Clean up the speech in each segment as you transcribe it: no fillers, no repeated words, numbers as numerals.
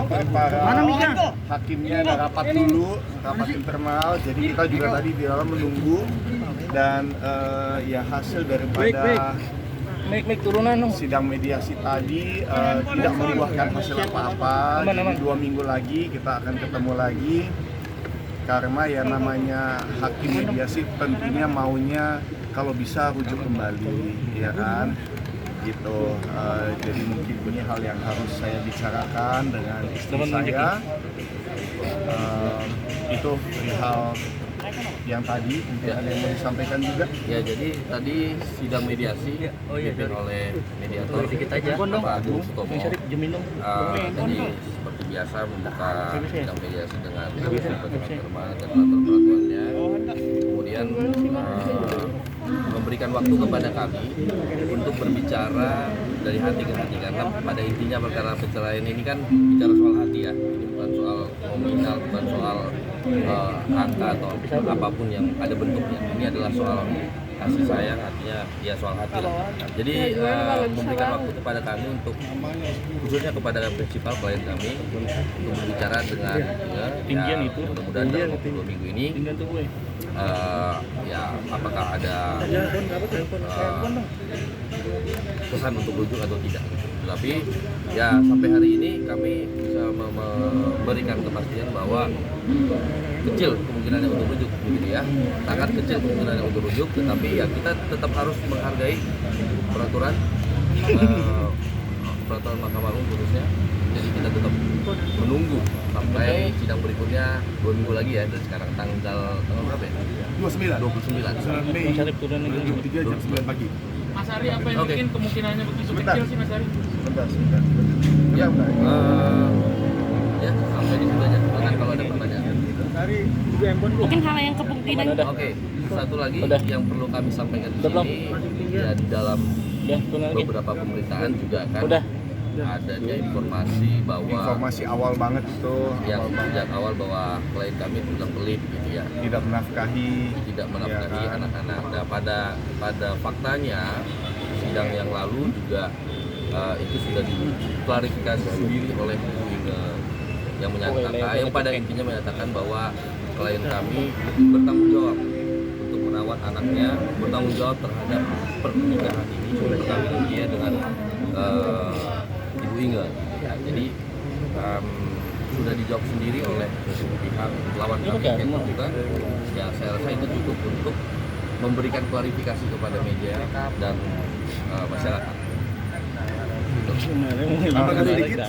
dari para hakimnya ada rapat dulu, rapat internal. Jadi kita juga tadi di dalam menunggu dan ya hasil daripada sidang mediasi tadi tidak membuahkan hasil apa-apa. Jadi 2 minggu lagi kita akan ketemu lagi karena ya namanya hakim mediasi tentunya maunya kalau bisa rujuk kembali, ya kan? Gitu. Jadi mungkin ini hal yang harus saya bicarakan dengan istri saya. Itu hal yang tadi mungkin ada yang mau disampaikan juga. Ya, jadi tadi sidang mediasi dipimpin oleh mediator Pak Agung Sutomo. Jadi seperti biasa membuka sidang mediasi dengan pertemuan dan latar belakangnya. Kemudian memberikan waktu kepada kami untuk berbicara dari hati ke hati, karena pada intinya perkara perceraian ini kan bicara soal hati ya. Ini bukan soal nominal, bukan soal angka atau apapun yang ada bentuknya. Ini adalah soal kasih sayang, artinya ya soal hati lah. Jadi memberikan waktu kepada kami untuk khususnya kepada prinsipal klien kami untuk berbicara dengan ya, mudah-mudahan dalam waktu 2 minggu ini ya apakah ada kesan untuk rujuk atau tidak. Tapi ya sampai hari ini kami bisa memberikan kepastian bahwa kecil kemungkinannya untuk rujuk, begitu ya, sangat kecil kemungkinannya untuk rujuk. Tetapi ya kita tetap harus menghargai peraturan Mahkamah Agung khususnya. Jadi kita tetap menunggu sampai sidang berikutnya 2 minggu lagi ya, dari sekarang tanggal berapa ya? 29 Mei 2023 jam 9 pagi. Mas Ari, apa yang bikin kemungkinannya begitu kecil sih Mas Ari? Sebentar. Ya, ya sampai di situ aja. Bahkan kalau ada pertanyaan. Mungkin hal yang kemungkinan. Oke, satu lagi yang perlu kami sampaikan di sini ya, di dalam beberapa pemberitaan juga kan adanya informasi awal banget itu yang sejak awal bahwa klien kami bilang pelit gitu ya, tidak menafkahi ya, anak-anak. Nah, pada faktanya sidang yang lalu juga itu sudah diklarifikasi sendiri oleh Ibu Inge yang menyatakan, yang pada intinya menyatakan bahwa klien kami bertanggung jawab untuk merawat anaknya, bertanggung jawab terhadap pernikahan ini, bertanggung dia dengan Ibu Inge. Jadi sudah dijawab sendiri oleh pihak lawan kami yang tergugat. Ya, saya rasa itu cukup untuk memberikan klarifikasi kepada media dan masyarakat. Saya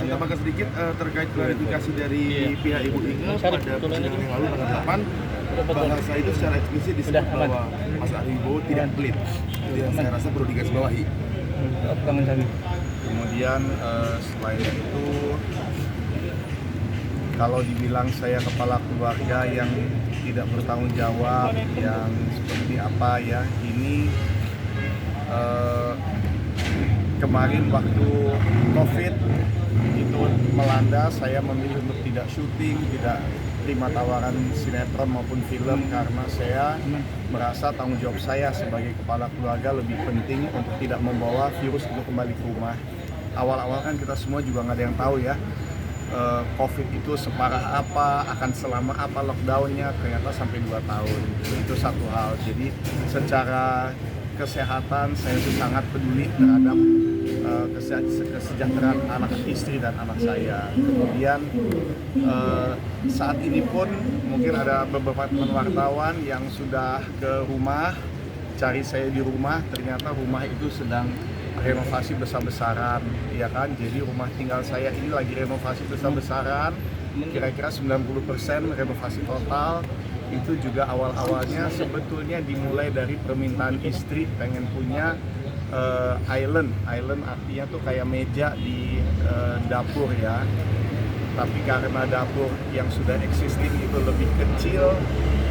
tambahkan sedikit terkait klarifikasi dari pihak Ibu Inge pada persidangan yang lalu tanggal 8, bahasa itu secara eksplisit disebut bahwa Mas Ari Wibowo tidak pelit. Itu yang saya rasa perlu digarisbawahi. Kemudian selain itu, kalau dibilang saya kepala keluarga yang tidak bertanggung jawab, yang seperti apa ya, ini kemarin waktu COVID itu melanda, saya memilih untuk tidak syuting, tidak terima tawaran sinetron maupun film karena saya merasa tanggung jawab saya sebagai kepala keluarga lebih penting untuk tidak membawa virus itu kembali ke rumah. Awal-awal kan kita semua juga nggak ada yang tahu ya, COVID itu separah apa, akan selama apa lockdownnya, ternyata sampai 2 tahun. Itu satu hal. Jadi secara kesehatan saya itu sangat peduli terhadap kesejahteraan anak istri dan anak saya. Kemudian saat ini pun mungkin ada beberapa teman wartawan yang sudah ke rumah, cari saya di rumah, ternyata rumah itu sedang renovasi besar-besaran, ya kan? Jadi rumah tinggal saya ini lagi renovasi besar-besaran, kira-kira 90% renovasi total. Itu juga awal-awalnya sebetulnya dimulai dari permintaan istri pengen punya island artinya tuh kayak meja di dapur ya. Tapi karena dapur yang sudah existing itu lebih kecil,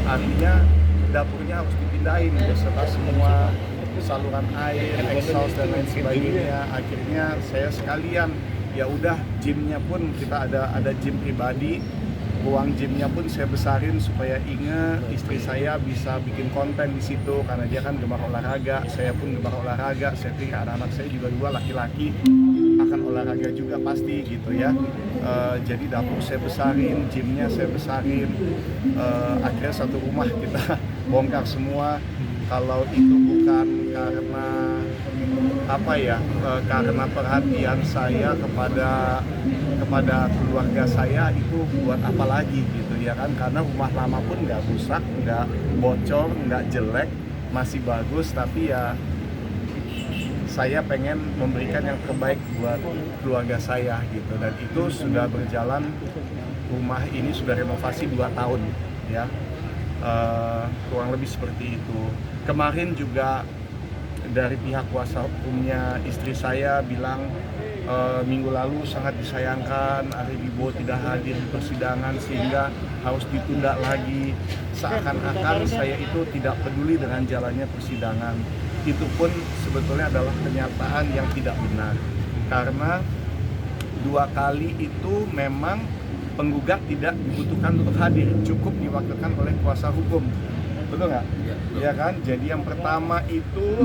artinya dapurnya harus dipindahin beserta semua saluran air, exhaust dan lain sebagainya. Akhirnya saya sekalian ya udah gymnya pun kita ada gym pribadi ruang gymnya pun saya besarin supaya Inge, istri saya, bisa bikin konten di situ karena dia kan gemar olahraga, saya pun gemar olahraga. Saya pikir anak-anak saya juga dua laki-laki akan olahraga juga pasti gitu ya. Jadi dapur saya besarin, gymnya saya besarin. Akhirnya satu rumah kita bongkar semua. Kalau itu bukan karena karena perhatian saya kepada keluarga saya, itu buat apa lagi gitu ya kan, karena rumah lama pun nggak rusak, nggak bocor, nggak jelek, masih bagus, tapi ya saya pengen memberikan yang terbaik buat keluarga saya gitu. Dan itu sudah berjalan, rumah ini sudah renovasi 2 tahun ya, kurang lebih seperti itu. Kemarin juga dari pihak kuasa hukumnya istri saya bilang minggu lalu sangat disayangkan Ari Wibowo tidak hadir di persidangan sehingga harus ditunda lagi. Seakan-akan saya itu tidak peduli dengan jalannya persidangan. Itu pun sebetulnya adalah kenyataan yang tidak benar, karena 2 kali itu memang penggugat tidak dibutuhkan untuk hadir, cukup diwakilkan oleh kuasa hukum. Betul nggak? Ya kan? Jadi yang pertama itu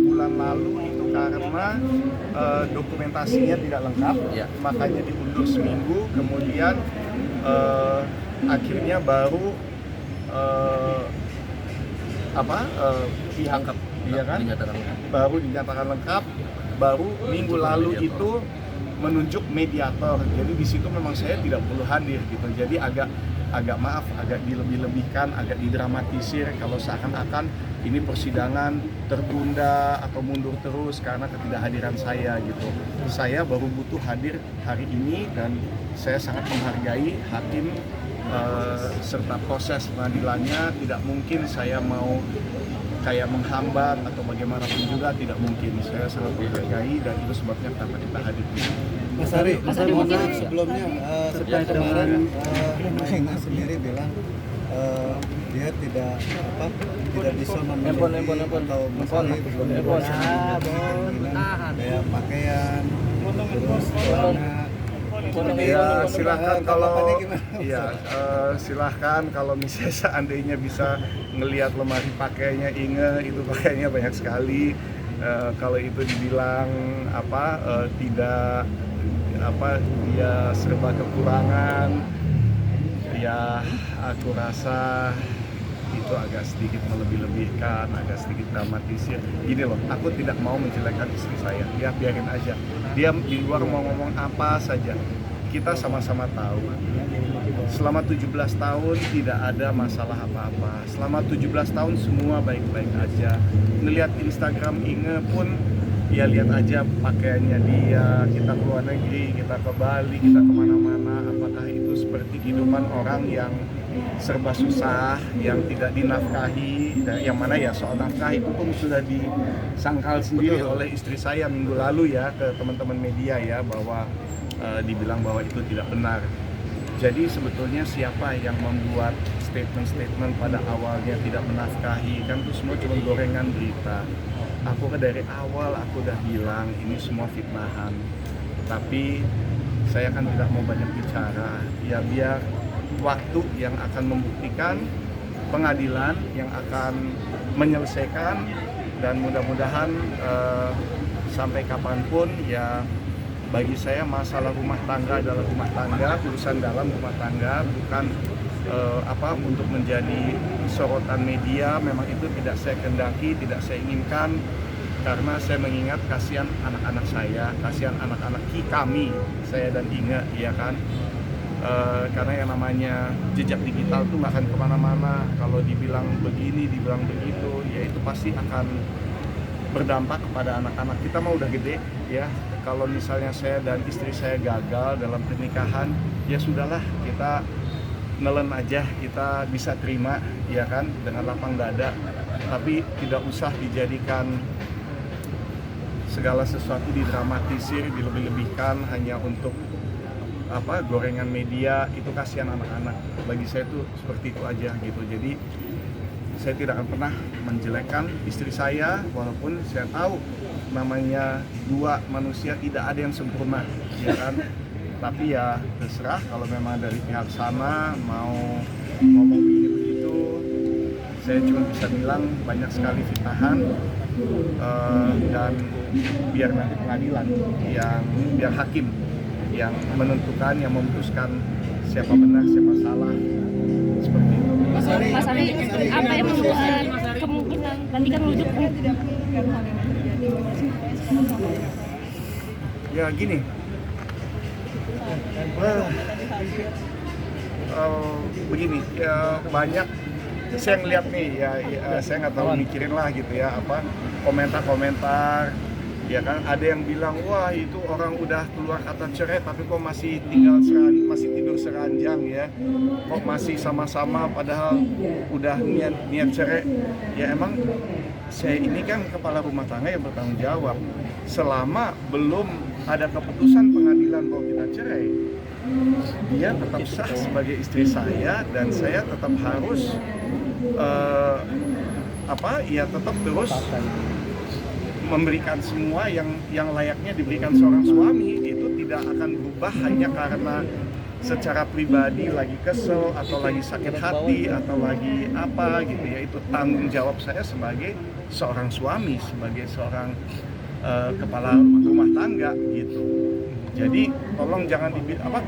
bulan lalu itu karena dokumentasinya tidak lengkap, makanya diundur seminggu. Kemudian akhirnya baru pihak ya kan? Baru dinyatakan lengkap. Baru minggu lalu itu menunjuk mediator. Jadi di situ memang saya tidak perlu hadir gitu. Jadi agak dilebih-lebihkan, agak didramatisir kalau seakan-akan ini persidangan tertunda atau mundur terus karena ketidakhadiran saya gitu. Saya baru butuh hadir hari ini dan saya sangat menghargai hakim serta proses pengadilannya. Tidak mungkin saya mau kayak menghambat atau bagaimanapun juga, tidak mungkin. Saya sangat menghargai dan itu sebabnya kenapa kita hadir. Mas Ari mohon maaf sebelumnya, seperti kemarin Inge sendiri bilang dia tidak bisa memilih atau misalnya kayak pakaian, terus ya silahkan kalau misalnya seandainya bisa ngelihat lemari pakainya Inge, itu pakainya banyak sekali. Kalau itu dibilang dia serba kekurangan, ya aku rasa itu agak sedikit melebih-lebihkan, agak sedikit dramatisir. Gini loh, aku tidak mau menjelekkan istri saya, ya biarin aja. Dia di luar mau ngomong apa saja, kita sama-sama tahu. Selama 17 tahun tidak ada masalah apa-apa. Selama 17 tahun semua baik-baik aja. Ngelihat Instagram Inge pun, ya lihat aja pakaiannya dia, kita ke luar negeri, kita ke Bali, kita kemana-mana. Apakah itu seperti kehidupan orang yang serba susah, yang tidak dinafkahi, dan yang mana ya soal nafkah itu pun sudah disangkal sendiri oleh istri saya minggu lalu ya ke teman-teman media ya, bahwa dibilang bahwa itu tidak benar. Jadi sebetulnya siapa yang membuat statement-statement pada awalnya tidak menafkahi, kan itu semua cuma gorengan berita. Aku dari awal aku udah bilang ini semua fitnahan, tapi saya kan tidak mau banyak bicara, ya biar waktu yang akan membuktikan, pengadilan yang akan menyelesaikan, dan mudah-mudahan sampai kapanpun ya bagi saya masalah rumah tangga adalah rumah tangga, urusan dalam rumah tangga, bukan untuk menjadi sorotan media. Memang itu tidak saya kehendaki, tidak saya inginkan, karena saya mengingat kasihan anak-anak saya, kasihan anak-anak kami, saya dan Inge, ya kan. Karena yang namanya jejak digital itu nggak akan kemana-mana. Kalau dibilang begini, dibilang begitu, ya itu pasti akan berdampak kepada anak-anak. Kita mah udah gede ya. Kalau misalnya saya dan istri saya gagal dalam pernikahan, ya sudahlah, kita nelen aja, kita bisa terima ya kan, dengan lapang dada. Tapi tidak usah dijadikan segala sesuatu didramatisir, dilebih-lebihkan hanya untuk gorengan media. Itu kasihan anak-anak. Bagi saya itu seperti itu aja gitu. Jadi saya tidak akan pernah menjelekkan istri saya, walaupun saya tahu namanya dua manusia tidak ada yang sempurna, ya kan. Tapi ya terserah, kalau memang dari pihak sana mau ngomong begitu, saya cuma bisa bilang banyak sekali fitnahan, dan biar nanti pengadilan biar hakim yang menentukan, yang memutuskan siapa benar, siapa salah, seperti itu. Mas Ari, apa yang membuat kemungkinan nanti kan menuju Ya gini, begini, banyak saya ngeliat nih saya nggak tahu mikirin lah gitu ya, apa komentar-komentar ya kan, ada yang bilang wah itu orang udah keluar kata cerai tapi kok masih tidur seranjang ya, kok masih sama-sama padahal udah niat cerai. Ya emang saya ini kan kepala rumah tangga yang bertanggung jawab, selama belum ada keputusan pengadilan bahwa kita cerai, dia tetap sah sebagai istri saya dan saya tetap harus tetap terus memberikan semua yang layaknya diberikan seorang suami. Itu tidak akan berubah hanya karena secara pribadi lagi kesel atau lagi sakit hati atau lagi apa gitu ya. Itu tanggung jawab saya sebagai seorang suami, sebagai seorang kepala rumah tangga gitu. Jadi tolong jangan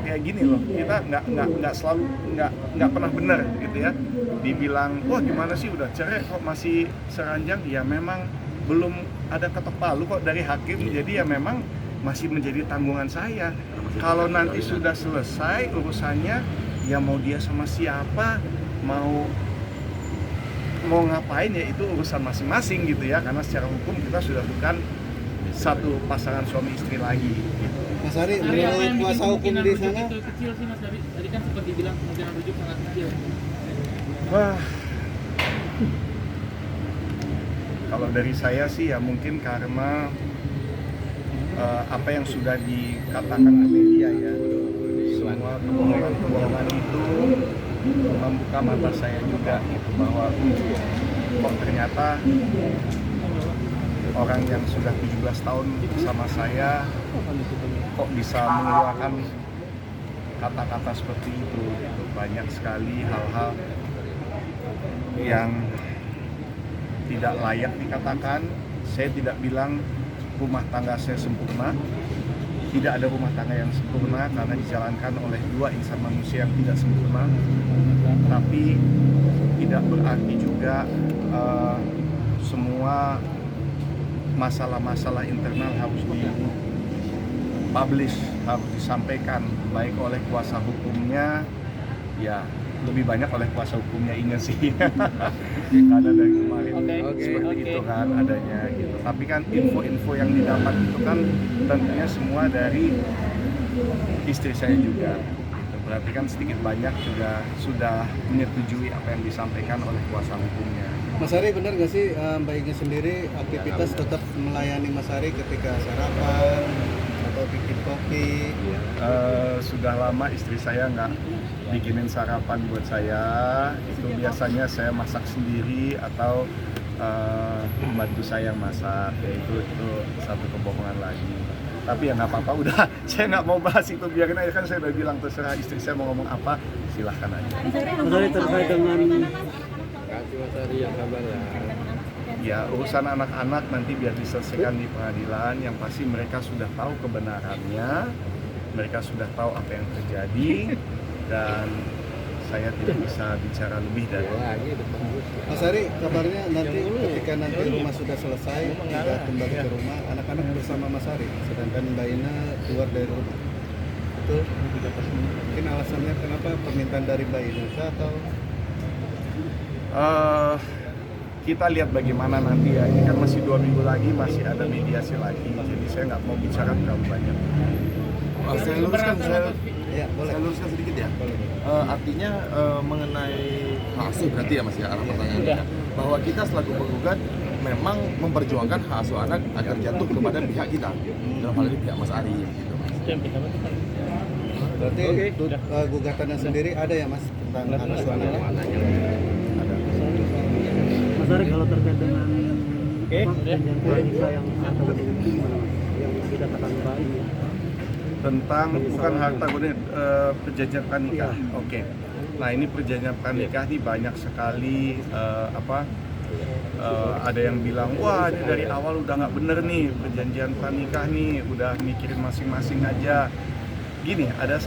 kayak gini loh, kita nggak pernah benar gitu ya. Dibilang wah gimana sih udah cerai kok masih seranjang, ya memang belum ada ketok palu kok dari hakim, jadi ya memang masih menjadi tanggungan saya. Kalau nanti sudah selesai urusannya, ya mau dia sama siapa, mau ngapain ya itu urusan masing-masing gitu ya, karena secara hukum kita sudah bukan satu pasangan suami istri lagi gitu. Mas Ari, Mas Ari, apa yang menurut bikin kuasa hukum kemungkinan di rujuk sana, itu kecil sih Mas Ari? Tadi kan sempat dibilang kemungkinan rujuk sangat kecil. Wah, kalau dari saya sih ya mungkin karena apa yang sudah dikatakan ke media ya, semua kebohongan itu membuka mata saya juga gitu, bahwa kok ternyata orang yang sudah 17 tahun bersama saya kok bisa mengeluarkan kata-kata seperti itu gitu. Banyak sekali hal-hal yang tidak layak dikatakan. Saya tidak bilang rumah tangga saya sempurna, tidak ada rumah tangga yang sempurna karena dijalankan oleh dua insan manusia yang tidak sempurna, tapi tidak berarti juga semua masalah-masalah internal harus dipublish, harus disampaikan baik oleh kuasa hukumnya, ya lebih banyak oleh kuasa hukumnya Inge sih. Karena dari kemarin seperti itu kan adanya gitu. Tapi kan info-info yang didapat itu kan tentunya semua dari istri saya juga gitu. Berarti kan sedikit banyak juga sudah menyetujui apa yang disampaikan oleh kuasa hukumnya. Mas Ari benar nggak sih Mbak Inge sendiri aktivitas tetap melayani Mas Ari ketika sarapan atau bikin kopi? Sudah lama istri saya nggak bikinin sarapan buat saya. Itu biasanya saya masak sendiri atau pembantu saya yang masak. Ya itu satu kebohongan lagi. Tapi ya nggak apa-apa, udah saya nggak mau bahas itu, biarin aja, kan saya udah bilang terserah istri saya mau ngomong apa silahkan aja. Mas Ari terkait dengan Ya urusan anak-anak nanti biar diselesaikan di pengadilan. Yang pasti mereka sudah tahu kebenarannya, mereka sudah tahu apa yang terjadi, dan saya tidak bisa bicara lebih dari itu. Mas Ari, kabarnya nanti ketika nanti rumah sudah selesai, kita kembali ke rumah, anak-anak bersama Mas Ari, sedangkan Mbak Ina keluar dari rumah. Betul? Mungkin alasannya kenapa permintaan dari Mbak Ina atau? Kita lihat bagaimana nanti ya. Ini kan masih 2 minggu lagi, masih ada mediasi lagi. Jadi saya nggak mau bicara terlalu banyak. Saya luruskan sedikit ya. Artinya mengenai hak asuh berarti ya Mas ya, arah pertanyaannya bahwa kita selaku penggugat memang memperjuangkan hak asuh anak agar jatuh kepada pihak kita, dalam hal ini pihak Mas Ari gitu. Berarti gugatannya sendiri ada ya Mas tentang hak asuh anaknya? Ada. Mas Ari, kalau terkait dengan perjanjian yang dikatakan Mbak ini, tentang bukan harta gono, perjanjian pranikah. Oke. Nah, ini perjanjian pranikah ini banyak sekali ada yang bilang, wah ini dari awal udah nggak bener nih perjanjian pranikah nih, udah mikirin masing-masing aja. Gini, ada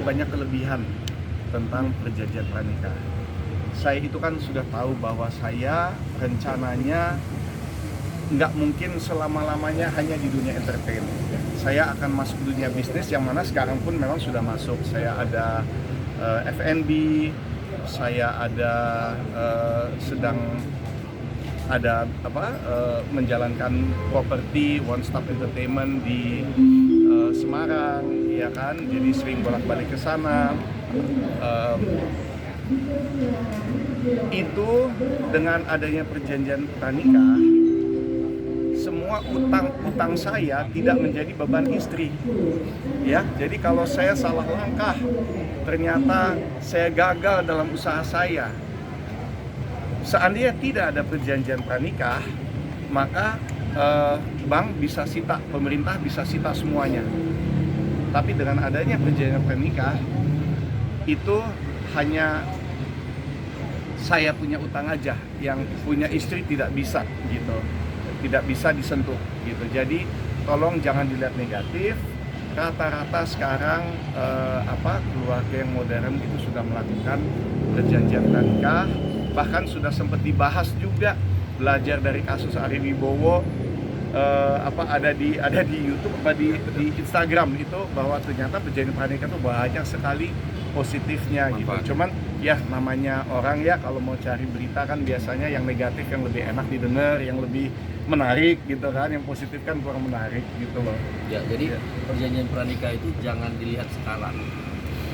banyak kelebihan tentang perjanjian pranikah. Saya itu kan sudah tahu bahwa saya rencananya nggak mungkin selama-lamanya hanya di dunia entertain. Saya akan masuk dunia bisnis yang mana sekarang pun memang sudah masuk. Saya ada F&B, saya sedang menjalankan properti one stop entertainment di Semarang, ya kan, jadi sering bolak-balik ke sana. Itu dengan adanya perjanjian pranikah, semua utang saya tidak menjadi beban istri, ya. Jadi kalau saya salah langkah, ternyata saya gagal dalam usaha saya, seandainya tidak ada perjanjian pranikah, maka bank bisa sita, pemerintah bisa sita semuanya. Tapi dengan adanya perjanjian pranikah, itu hanya saya punya utang aja, yang punya istri tidak bisa gitu, tidak bisa disentuh gitu. Jadi tolong jangan dilihat negatif. Rata-rata sekarang keluarga yang modern itu sudah melakukan perjanjian pranikah, bahkan sudah sempat dibahas juga, belajar dari kasus Ari Wibowo, ada di YouTube, di Instagram itu, bahwa ternyata perjanjian pranikah itu banyak sekali positifnya gitu. Cuman ya namanya orang ya, kalau mau cari berita kan biasanya yang negatif yang lebih enak didengar, yang lebih menarik gitu kan, yang positif kan kurang menarik gitu loh. Ya, jadi perjanjian pranikah itu jangan dilihat sekarang.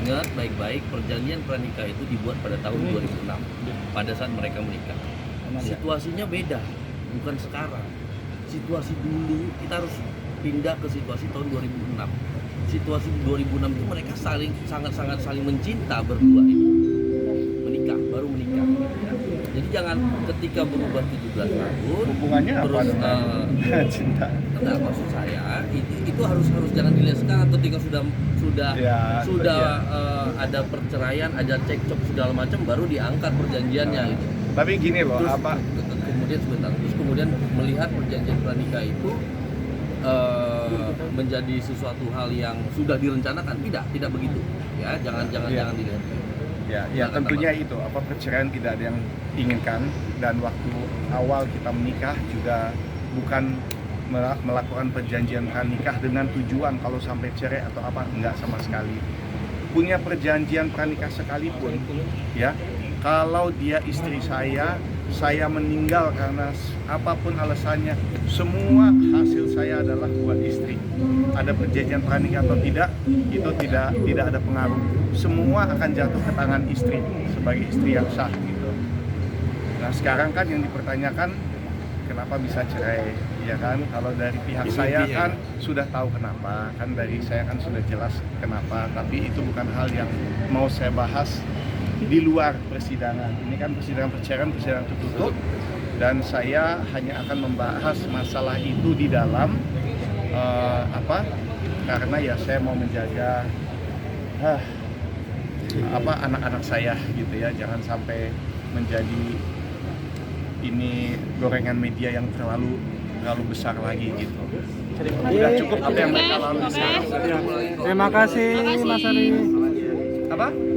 Ingat baik-baik, perjanjian pranikah itu dibuat pada tahun 2006, pada saat mereka menikah. Situasinya beda, bukan sekarang. Situasi dulu, kita harus pindah ke situasi tahun 2006. Situasi 2006 itu mereka sangat-sangat saling mencinta berdua ini. Baru menikah. Jadi jangan ketika berubah 17 tahun hubungannya terus cinta. Enggak, maksud saya itu harus jangan dilihat sekarang, ketika sudah ada perceraian, ada cekcok segala macam, baru diangkat perjanjiannya itu. Tapi gini loh, terus kemudian melihat perjanjian pranikah itu menjadi sesuatu hal yang sudah direncanakan, tidak begitu ya, jangan dilihat. Ya tentunya itu, perceraian tidak ada yang inginkan, dan waktu awal kita menikah juga bukan melakukan perjanjian pranikah dengan tujuan kalau sampai cerai atau enggak sama sekali. Punya perjanjian pranikah sekalipun ya, kalau dia istri saya meninggal karena apapun alasannya, semua hasil saya adalah buat istri. Ada perjanjian pranikah atau tidak, itu tidak ada pengaruh. Semua akan jatuh ke tangan istri sebagai istri yang sah gitu. Nah sekarang kan yang dipertanyakan, kenapa bisa cerai, ya kan? Kalau dari pihak saya kan sudah tahu kenapa, kan dari saya kan sudah jelas kenapa. Tapi itu bukan hal yang mau saya bahas di luar persidangan. Ini kan persidangan perceraian tertutup, dan saya hanya akan membahas masalah itu di dalam karena ya saya mau menjaga anak-anak saya gitu ya, jangan sampai menjadi ini gorengan media yang terlalu besar lagi gitu. Udah cukup apa yang mereka lalui sekarang. Terima kasih Mas Ari. Apa?